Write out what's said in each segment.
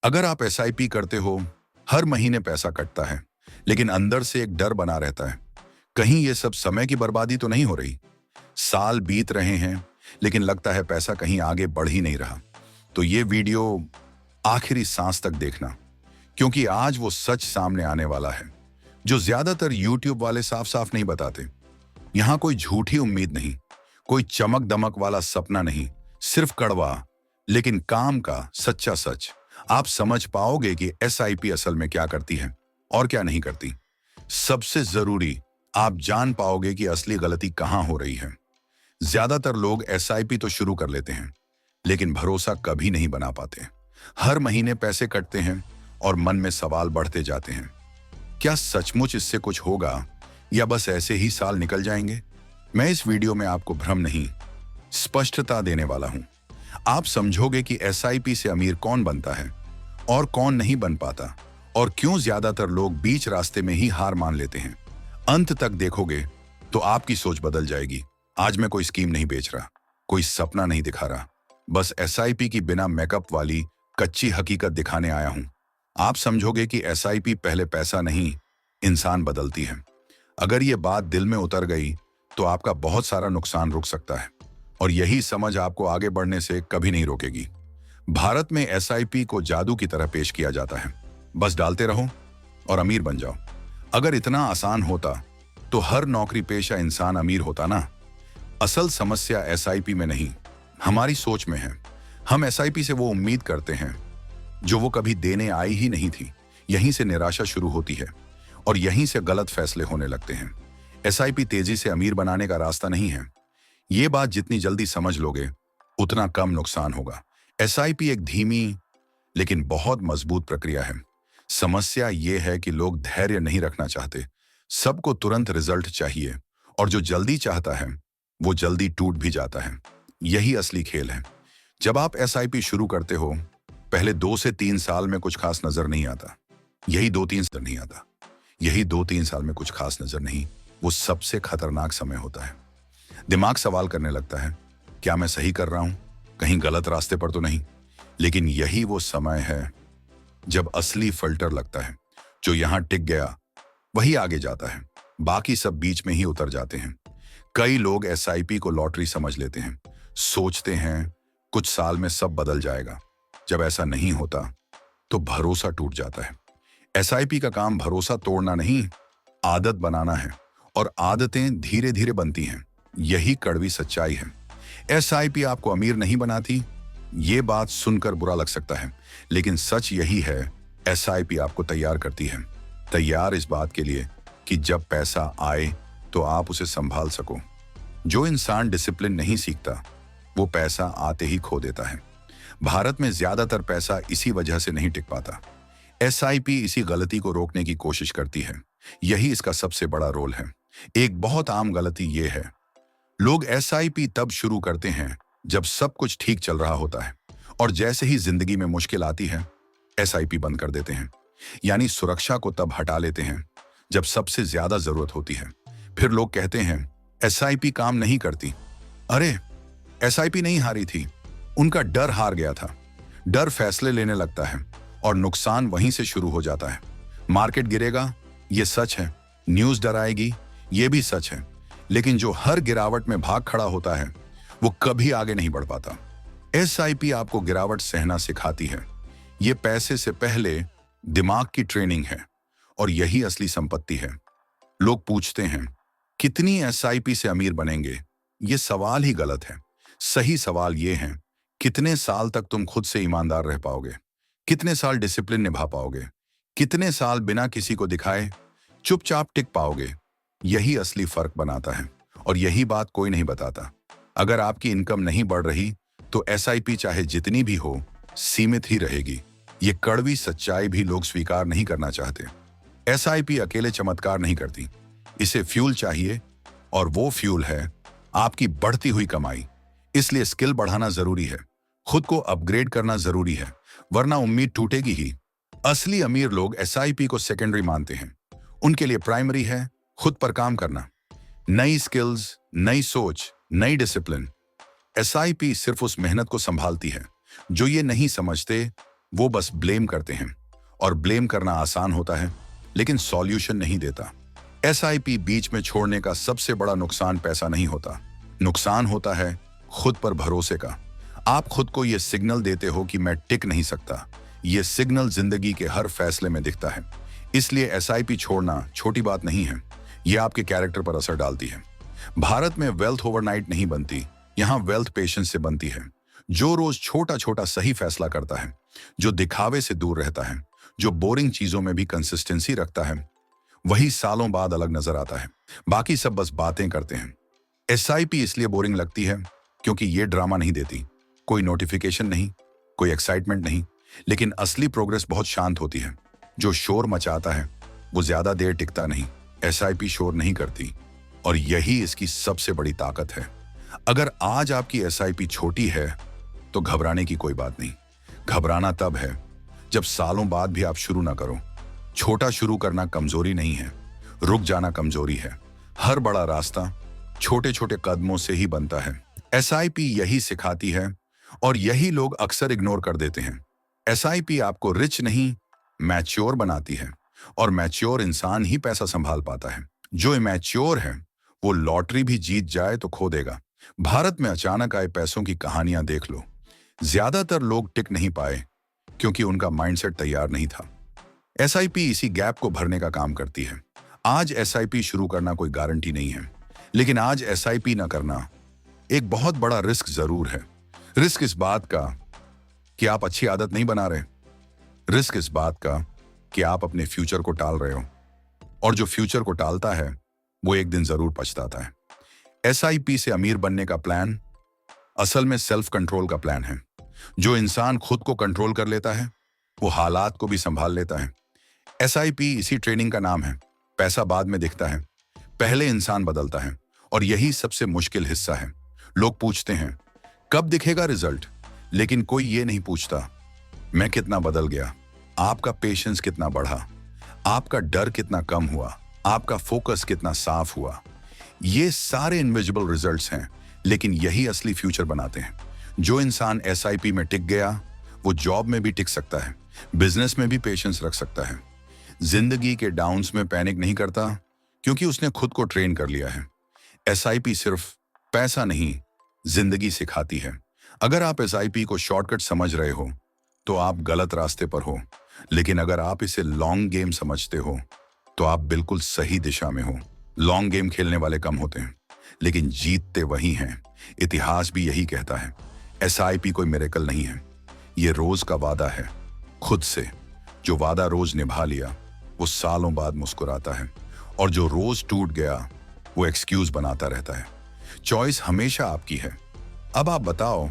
अगर आप एसआईपी करते हो, हर महीने पैसा कटता है, लेकिन अंदर से एक डर बना रहता है। कहीं ये सब समय की बर्बादी तो नहीं हो रही? साल बीत रहे हैं, लेकिन लगता है पैसा कहीं आगे बढ़ ही नहीं रहा। तो ये वीडियो आखिरी सांस तक देखना, क्योंकि आज वो सच सामने आने वाला है, जो ज्यादातर यूट्यूब वाले साफ साफ नहीं बताते। यहाँ कोई झूठी उम्मीद नहीं, कोई चमक दमक वाला सपना नहीं, सिर्फ कड़वा लेकिन काम का सच्चा सच। आप समझ पाओगे कि एसआईपी असल में क्या करती है और क्या नहीं करती। सबसे जरूरी, आप जान पाओगे कि असली गलती कहां हो रही है। ज्यादातर लोग एसआईपी तो शुरू कर लेते हैं, लेकिन भरोसा कभी नहीं बना पाते। हर महीने पैसे कटते हैं और मन में सवाल बढ़ते जाते हैं। क्या सचमुच इससे कुछ होगा या बस ऐसे ही साल निकल जाएंगे? मैं इस वीडियो में आपको भ्रम नहीं, स्पष्टता देने वाला हूं। आप समझोगे कि एसआईपी से अमीर कौन बनता है और कौन नहीं बन पाता, और क्यों ज्यादातर लोग बीच रास्ते में ही हार मान लेते हैं। अंत तक देखोगे तो आपकी सोच बदल जाएगी। आज मैं कोई स्कीम नहीं बेच रहा, कोई सपना नहीं दिखा रहा, बस एसआईपी की बिना मेकअप वाली कच्ची हकीकत दिखाने आया हूं। आप समझोगे कि एसआईपी पहले पैसा नहीं, इंसान बदलती है। अगर ये बात दिल में उतर गई तो आपका बहुत सारा नुकसान रुक सकता है, और यही समझ आपको आगे बढ़ने से कभी नहीं रोकेगी। भारत में एसआईपी को जादू की तरह पेश किया जाता है, बस डालते रहो और अमीर बन जाओ। अगर इतना आसान होता तो हर नौकरी पेशा इंसान अमीर होता ना। असल समस्या एसआईपी में नहीं, हमारी सोच में है। हम एसआईपी से वो उम्मीद करते हैं जो वो कभी देने आई ही नहीं थी। यहीं से निराशा शुरू होती है और यहीं से गलत फैसले होने लगते हैं। एसआईपी तेजी से अमीर बनाने का रास्ता नहीं है। ये बात जितनी जल्दी समझ लोगे उतना कम नुकसान होगा। एसआईपी एक धीमी लेकिन बहुत मजबूत प्रक्रिया है। समस्या ये है कि लोग धैर्य नहीं रखना चाहते। सबको तुरंत रिजल्ट चाहिए, और जो जल्दी चाहता है वो जल्दी टूट भी जाता है। यही असली खेल है। जब आप एसआईपी शुरू करते हो, पहले 2 से 3 साल में कुछ खास नजर नहीं आता। यही 2-3 साल में कुछ खास नजर नहीं, वो सबसे खतरनाक समय होता है। दिमाग सवाल करने लगता है, क्या मैं सही कर रहा हूं, कहीं गलत रास्ते पर तो नहीं। लेकिन यही वो समय है जब असली फिल्टर लगता है। जो यहां टिक गया वही आगे जाता है, बाकी सब बीच में ही उतर जाते हैं। कई लोग एसआईपी को लॉटरी समझ लेते हैं, सोचते हैं कुछ साल में सब बदल जाएगा। जब ऐसा नहीं होता तो भरोसा टूट जाता है। एसआईपी का काम भरोसा तोड़ना नहीं, आदत बनाना है, और आदतें धीरे धीरे बनती हैं। यही कड़वी सच्चाई है। एसआईपी आपको अमीर नहीं बनाती। ये बात सुनकर बुरा लग सकता है, लेकिन सच यही है। एसआईपी आपको तैयार करती है, तैयार इस बात के लिए कि जब पैसा आए तो आप उसे संभाल सको। जो इंसान डिसिप्लिन नहीं सीखता वो पैसा आते ही खो देता है। भारत में ज्यादातर पैसा इसी वजह से नहीं टिक पाता। एसआईपी इसी गलती को रोकने की कोशिश करती है। यही इसका सबसे बड़ा रोल है। एक बहुत आम गलती ये है, लोग एसआईपी तब शुरू करते हैं जब सब कुछ ठीक चल रहा होता है, और जैसे ही जिंदगी में मुश्किल आती है एसआईपी बंद कर देते हैं। यानी सुरक्षा को तब हटा लेते हैं जब सबसे ज्यादा जरूरत होती है। फिर लोग कहते हैं एसआईपी काम नहीं करती। अरे, एसआईपी नहीं हारी थी, उनका डर हार गया था। डर फैसले लेने लगता है और नुकसान वहीं से शुरू हो जाता है। मार्केट गिरेगा, ये सच है। न्यूज डराएगी, ये भी सच है। लेकिन जो हर गिरावट में भाग खड़ा होता है वो कभी आगे नहीं बढ़ पाता। एसआईपी आपको गिरावट सहना सिखाती है। ये पैसे से पहले दिमाग की ट्रेनिंग है, और यही असली संपत्ति है। लोग पूछते हैं कितनी एसआईपी से अमीर बनेंगे? ये सवाल ही गलत है। सही सवाल ये है, कितने साल तक तुम खुद से ईमानदार रह पाओगे? कितने साल डिसिप्लिन निभा पाओगे? कितने साल बिना किसी को दिखाए चुपचाप टिक पाओगे? यही असली फर्क बनाता है, और यही बात कोई नहीं बताता। अगर आपकी इनकम नहीं बढ़ रही तो एसआईपी चाहे जितनी भी हो सीमित ही रहेगी। ये कड़वी सच्चाई भी लोग स्वीकार नहीं करना चाहते। एसआईपी अकेले चमत्कार नहीं करती, इसे फ्यूल चाहिए, और वो फ्यूल है आपकी बढ़ती हुई कमाई। इसलिए स्किल बढ़ाना जरूरी है, खुद को अपग्रेड करना जरूरी है, वरना उम्मीद टूटेगी ही। असली अमीर लोग एसआईपी को सेकेंडरी मानते हैं। उनके लिए प्राइमरी है खुद पर काम करना, नई स्किल्स, नई सोच, नई डिसिप्लिन। एसआईपी सिर्फ उस मेहनत को संभालती है जो ये नहीं समझते वो बस ब्लेम करते हैं, और ब्लेम करना आसान होता है लेकिन सॉल्यूशन नहीं देता। एसआईपी बीच में छोड़ने का सबसे बड़ा नुकसान पैसा नहीं होता, नुकसान होता है खुद पर भरोसे का। आप खुद को यह सिग्नल देते हो कि मैं टिक नहीं सकता। यह सिग्नल जिंदगी के हर फैसले में दिखता है। इसलिए एसआईपी छोड़ना छोटी बात नहीं है, यह आपके कैरेक्टर पर असर डालती है। भारत में वेल्थ ओवरनाइट नहीं बनती, यहां वेल्थ पेशेंस से बनती है। जो रोज छोटा छोटा सही फैसला करता है, जो दिखावे से दूर रहता है, जो बोरिंग चीजों में भी कंसिस्टेंसी रखता है, वही सालों बाद अलग नजर आता है। बाकी सब बस बातें करते हैं। एसआईपी इसलिए बोरिंग लगती है क्योंकि ये ड्रामा नहीं देती, कोई नोटिफिकेशन नहीं, कोई एक्साइटमेंट नहीं, लेकिन असली प्रोग्रेस बहुत शांत होती है। जो शोर मचाता है वो ज्यादा देर टिकता नहीं, एसआईपी शोर नहीं करती, और यही इसकी सबसे बड़ी ताकत है। अगर आज आपकी एसआईपी छोटी है तो घबराने की कोई बात नहीं। घबराना तब है जब सालों बाद भी आप शुरू ना करो। छोटा शुरू करना कमजोरी नहीं है, रुक जाना कमजोरी है। हर बड़ा रास्ता छोटे छोटे कदमों से ही बनता है। एसआईपी यही सिखाती है, और यही लोग अक्सर इग्नोर कर देते हैं। एसआईपी आपको रिच नहीं, मैच्योर बनाती है, और मैच्योर इंसान ही पैसा संभाल पाता है। जो इमैच्योर है वो लॉटरी भी जीत जाए तो खो देगा। भारत में अचानक आए पैसों की कहानियां देख लो। ज्यादातर लोग टिक नहीं पाए क्योंकि उनका माइंडसेट तैयार नहीं था। एसआईपी इसी गैप को भरने का काम करती है। आज एसआईपी शुरू करना कोई गारंटी नहीं है, लेकिन आज एसआईपी ना करना एक बहुत बड़ा रिस्क जरूर है। रिस्क इस बात का कि आप अच्छी आदत नहीं बना रहे, रिस्क इस बात का कि आप अपने फ्यूचर को टाल रहे हो, और जो फ्यूचर को टालता है वो एक दिन जरूर पछताता है। एसआईपी से अमीर बनने का प्लान असल में सेल्फ कंट्रोल का प्लान है। जो इंसान खुद को कंट्रोल कर लेता है वो हालात को भी संभाल लेता है। एसआईपी इसी ट्रेनिंग का नाम है। पैसा बाद में दिखता है, पहले इंसान बदलता है, और यही सबसे मुश्किल हिस्सा है। लोग पूछते हैं कब दिखेगा रिजल्ट, लेकिन कोई ये नहीं पूछता मैं कितना बदल गया, आपका पेशेंस कितना बढ़ा, आपका डर कितना कम हुआ, आपका फोकस कितना साफ हुआ। ये सारे इनविजिबल रिजल्ट्स हैं, लेकिन यही असली फ्यूचर बनाते हैं। जो इंसान एसआईपी में टिक गया वो जॉब में भी टिक सकता है, बिजनेस में भी पेशेंस रख सकता है, जिंदगी के डाउन्स में पैनिक नहीं करता, क्योंकि उसने खुद को ट्रेन कर लिया है। एसआईपी सिर्फ पैसा नहीं, जिंदगी सिखाती है। अगर आप एसआईपी को शॉर्टकट समझ रहे हो तो आप गलत रास्ते पर हो, लेकिन अगर आप इसे लॉन्ग गेम समझते हो तो आप बिल्कुल सही दिशा में हो। लॉन्ग गेम खेलने वाले कम होते हैं, लेकिन जीतते वही हैं। इतिहास भी यही कहता है। एसआईपी कोई मिरेकल नहीं है, ये रोज का वादा है खुद से। जो वादा रोज निभा लिया वो सालों बाद मुस्कुराता है, और जो रोज टूट गया वो एक्सक्यूज बनाता रहता है। चॉइस हमेशा आपकी है। अब आप बताओ,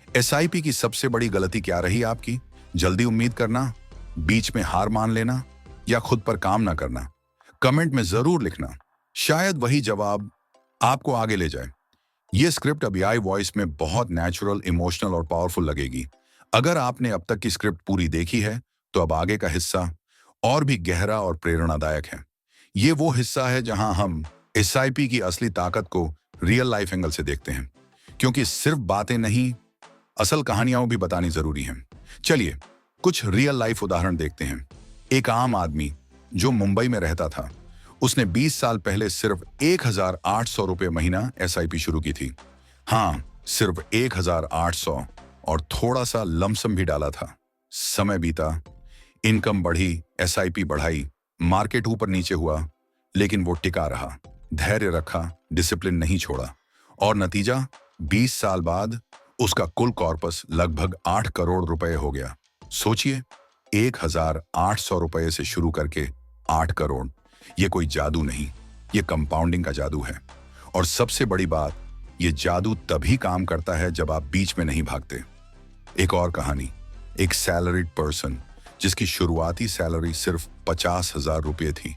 एसआईपी की सबसे बड़ी गलती क्या रही आपकी? जल्दी उम्मीद करना, बीच में हार मान लेना, या खुद पर काम ना करना? कमेंट में जरूर लिखना, शायद वही जवाब आपको आगे ले जाए। यह स्क्रिप्ट अभी आई वॉइस में बहुत नेचुरल, इमोशनल और पावरफुल लगेगी। अगर आपने अब तक की स्क्रिप्ट पूरी देखी है तो अब आगे का हिस्सा और भी गहरा और प्रेरणादायक है। ये वो हिस्सा है जहां हम एसआईपी की असली ताकत को रियल लाइफ एंगल से देखते हैं, क्योंकि सिर्फ बातें नहीं, असल कहानियां भी बतानी जरूरी हैं। चलिए कुछ रियल लाइफ उदाहरण देखते हैं। एक आम आदमी जो मुंबई में रहता था, उसने 20 साल पहले सिर्फ 1800 रुपये महीना एसआईपी शुरू की थी। हाँ, सिर्फ 1800, और थोड़ा सा लमसम भी डाला था। समय बीता, इनकम बढ़ी, एसआईपी बढ़ाई, मार्केट ऊपर नीचे हुआ, लेकिन वो टिका रहा, धैर्य रखा, डिसिप्लिन नहीं छोड़ा, और नतीजा 20 साल बाद उसका कुल कॉर्पस लगभग 8 करोड़ रुपए हो गया। सोचिए, 1800 रुपए से शुरू करके 8 करोड़। ये कोई जादू नहीं, ये कंपाउंडिंग का जादू है। और सबसे बड़ी बात, ये जादू तभी काम करता है जब आप बीच में नहीं भागते। एक और कहानी, एक सैलरीड पर्सन जिसकी शुरुआती सैलरी सिर्फ 50,000 रुपये थी।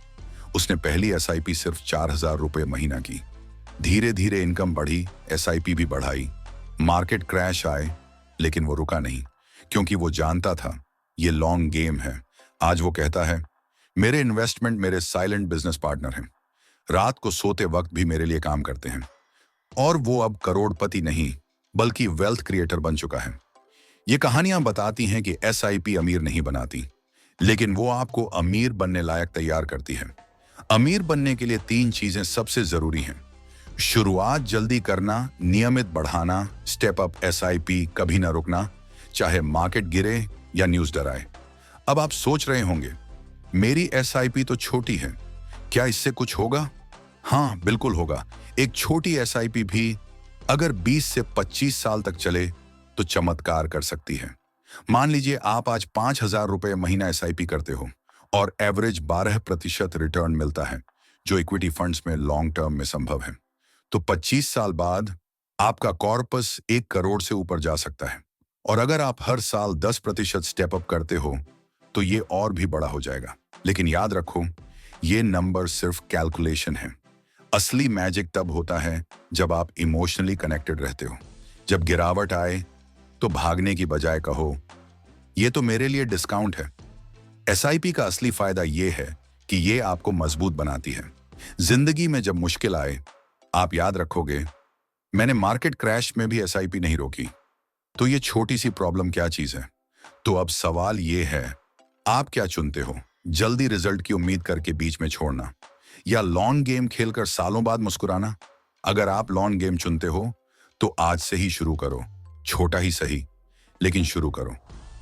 उसने पहली एसआईपी सिर्फ 4,000 रुपये महीना की। धीरे धीरे इनकम बढ़ी, एसआईपी भी बढ़ाई। मार्केट क्रैश आए, लेकिन वो रुका नहीं, क्योंकि वो जानता था ये लॉन्ग गेम है। आज वो कहता है, मेरे इन्वेस्टमेंट मेरे साइलेंट बिजनेस पार्टनर हैं, रात को सोते वक्त भी मेरे लिए काम करते हैं। और वो अब करोड़पति नहीं, बल्कि वेल्थ क्रिएटर बन चुका है। ये कहानियां बताती हैं कि एसआईपी अमीर नहीं बनाती, लेकिन वो आपको अमीर बनने लायक तैयार करती है। अमीर बनने के लिए 3 चीजें सबसे जरूरी हैं। शुरुआत जल्दी करना, नियमित बढ़ाना, स्टेप अप एसआईपी, कभी ना रुकना, चाहे मार्केट गिरे या न्यूज डराए। अब आप सोच रहे होंगे, मेरी एसआईपी तो छोटी है, क्या इससे कुछ होगा? हाँ, बिल्कुल होगा। एक छोटी एसआईपी भी अगर 20 से 25 साल तक चले तो चमत्कार कर सकती है। मान लीजिए आप आज 5,000 रुपए महीना एसआईपी करते हो और एवरेज 12% रिटर्न मिलता है, जो इक्विटी फंड्स में लॉन्ग टर्म में संभव है। तो 25 साल बाद आपका कॉर्पस 1 करोड़ से ऊपर जा सकता है। और अगर आप हर साल 10% स्टेप अप करते हो तो ये और भी बड़ा हो जाएगा। लेकिन याद रखो, ये नंबर सिर्फ कैलकुलेशन है। असली मैजिक तब होता है जब आप इमोशनली कनेक्टेड रहते हो। जब गिरावट आए तो भागने की बजाय कहो, ये तो मेरे लिए डिस्काउंट है। एसआईपी का असली फायदा ये है कि ये आपको मजबूत बनाती है। जिंदगी में जब मुश्किल आए, आप याद रखोगे, मैंने मार्केट क्रैश में भी एसआईपी नहीं रोकी, तो ये छोटी सी प्रॉब्लम क्या चीज है। तो अब सवाल ये है, आप क्या चुनते हो? जल्दी रिजल्ट की उम्मीद करके बीच में छोड़ना, या लॉन्ग गेम खेलकर सालों बाद मुस्कुराना? अगर आप लॉन्ग गेम चुनते हो तो आज से ही शुरू करो। छोटा ही सही, लेकिन शुरू करो।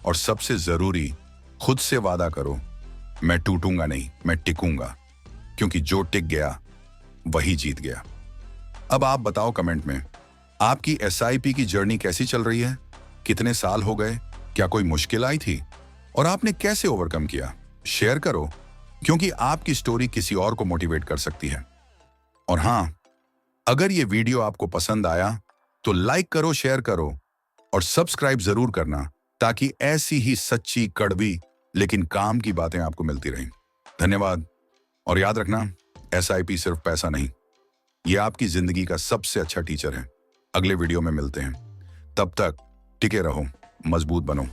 और सबसे जरूरी, खुद से वादा करो, मैं टूटूंगा नहीं, मैं टिकूंगा। क्योंकि जो टिक गया वही जीत गया। अब आप बताओ कमेंट में, आपकी एसआईपी की जर्नी कैसी चल रही है? कितने साल हो गए? क्या कोई मुश्किल आई थी और आपने कैसे ओवरकम किया? शेयर करो, क्योंकि आपकी स्टोरी किसी और को मोटिवेट कर सकती है। और हाँ, अगर ये वीडियो आपको पसंद आया तो लाइक करो, शेयर करो और सब्सक्राइब जरूर करना, ताकि ऐसी ही सच्ची, कड़वी लेकिन काम की बातें आपको मिलती रहें। धन्यवाद। और याद रखना, एसआईपी सिर्फ पैसा नहीं, यह आपकी जिंदगी का सबसे अच्छा टीचर है। अगले वीडियो में मिलते हैं, तब तक टिके रहो, मजबूत बनो।